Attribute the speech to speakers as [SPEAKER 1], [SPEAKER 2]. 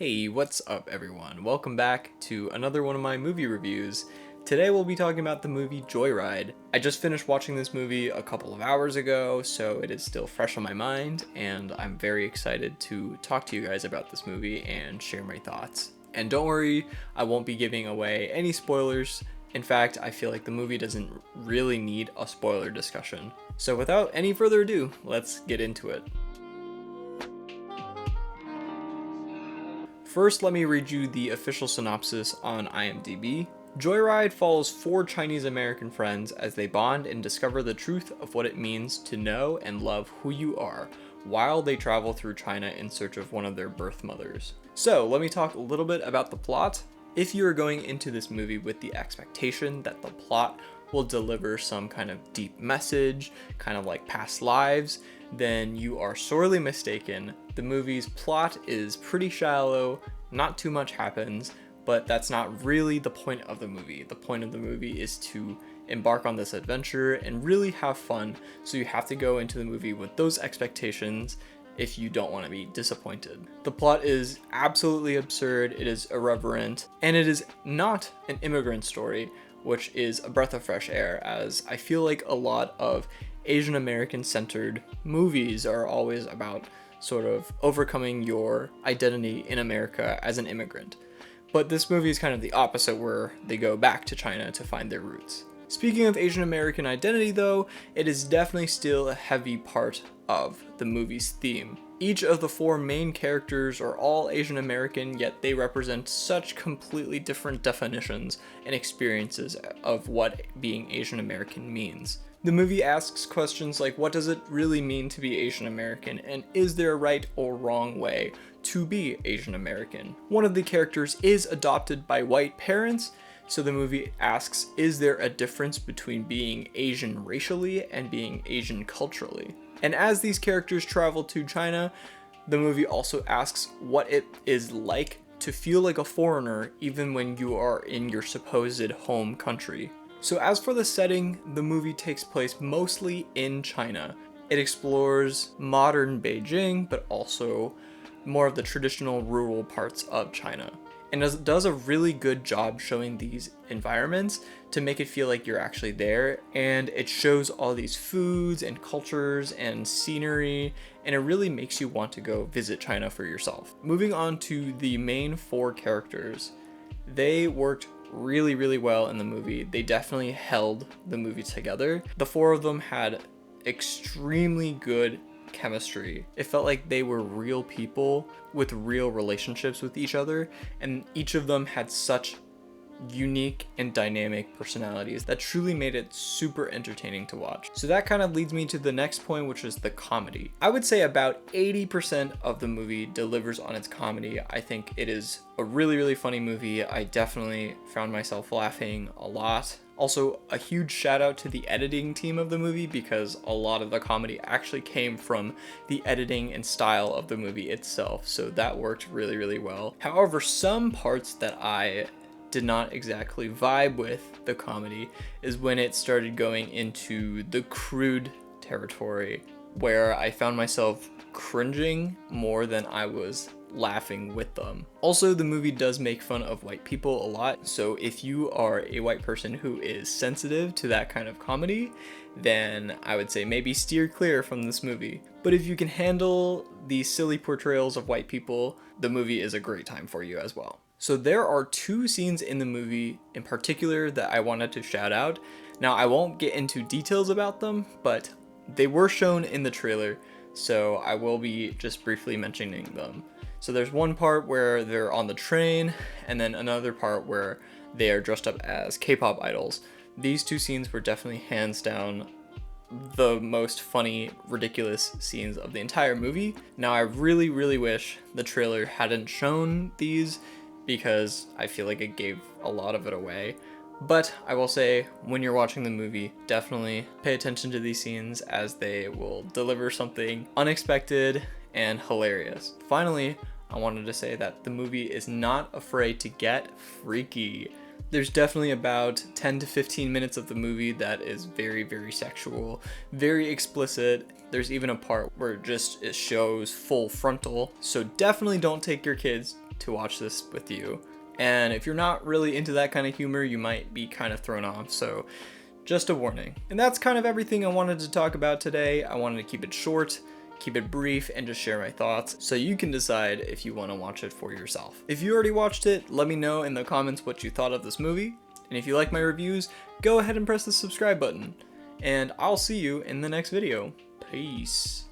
[SPEAKER 1] Hey, what's up everyone? Welcome back to another one of my movie reviews. Today we'll be talking about the movie Joyride. I just finished watching this movie a couple of hours ago, so it is still fresh on my mind, and I'm very excited to talk to you guys about this movie and share my thoughts. And don't worry, I won't be giving away any spoilers. In fact, I feel like the movie doesn't really need a spoiler discussion. So without any further ado, let's get into it. First, let me read you the official synopsis on IMDb. Joyride follows four Chinese American friends as they bond and discover the truth of what it means to know and love who you are while they travel through China in search of one of their birth mothers. So, let me talk a little bit about the plot. If you are going into this movie with the expectation that the plot will deliver some kind of deep message, kind of like past lives, then you are sorely mistaken. The movie's plot is pretty shallow, not too much happens, but that's not really the point of the movie. The point of the movie is to embark on this adventure and really have fun, so you have to go into the movie with those expectations if you don't want to be disappointed. The plot is absolutely absurd, it is irreverent, and it is not an immigrant story, which is a breath of fresh air, as I feel like a lot of Asian American centered movies are always about sort of overcoming your identity in America as an immigrant. But this movie is kind of the opposite, where they go back to China to find their roots. Speaking of Asian American identity though, it is definitely still a heavy part of the movie's theme. Each of the four main characters are all Asian American, yet they represent such completely different definitions and experiences of what being Asian American means. The movie asks questions like, what does it really mean to be Asian American, and is there a right or wrong way to be Asian American? One of the characters is adopted by white parents, so the movie asks, is there a difference between being Asian racially and being Asian culturally? And as these characters travel to China, the movie also asks what it is like to feel like a foreigner even when you are in your supposed home country. So as for the setting, the movie takes place mostly in China. It explores modern Beijing, but also more of the traditional rural parts of China. And does a really good job showing these environments to make it feel like you're actually there, and it shows all these foods and cultures and scenery, and it really makes you want to go visit China for yourself. Moving on to the main four characters, they worked really well in the movie. They definitely held the movie together. The four of them had extremely good chemistry. It felt like they were real people with real relationships with each other, and each of them had such unique and dynamic personalities that truly made it super entertaining to watch. So that kind of leads me to the next point, which is the comedy. I would say about 80% of the movie delivers on its comedy. I think it is a really funny movie. I definitely found myself laughing a lot. Also, a huge shout out to the editing team of the movie, because a lot of the comedy actually came from the editing and style of the movie itself, so that worked really well. However, some parts that I did not exactly vibe with the comedy is when it started going into the crude territory, where I found myself cringing more than I was laughing with them. Also, the movie does make fun of white people a lot, so if you are a white person who is sensitive to that kind of comedy, then I would say maybe steer clear from this movie. But if you can handle the silly portrayals of white people, the movie is a great time for you as well. So there are two scenes in the movie in particular that I wanted to shout out. Now, I won't get into details about them, but they were shown in the trailer, so I will be just briefly mentioning them. So there's one part where they're on the train, and then another part where they are dressed up as K-pop idols. These two scenes were definitely hands down the most funny, ridiculous scenes of the entire movie. Now, I really wish the trailer hadn't shown these, because I feel like it gave a lot of it away. But I will say, when you're watching the movie, definitely pay attention to these scenes, as they will deliver something unexpected and hilarious. Finally, I wanted to say that the movie is not afraid to get freaky. There's definitely about 10 to 15 minutes of the movie that is very sexual, very explicit. There's even a part where it shows full frontal, so definitely don't take your kids to watch this with you. And if you're not really into that kind of humor, you might be kind of thrown off, so just a warning. And that's kind of everything I wanted to talk about today. I wanted to keep it short, keep it brief, and just share my thoughts so you can decide if you want to watch it for yourself. If you already watched it, let me know in the comments what you thought of this movie. And if you like my reviews, go ahead and press the subscribe button. And I'll see you in the next video. Peace.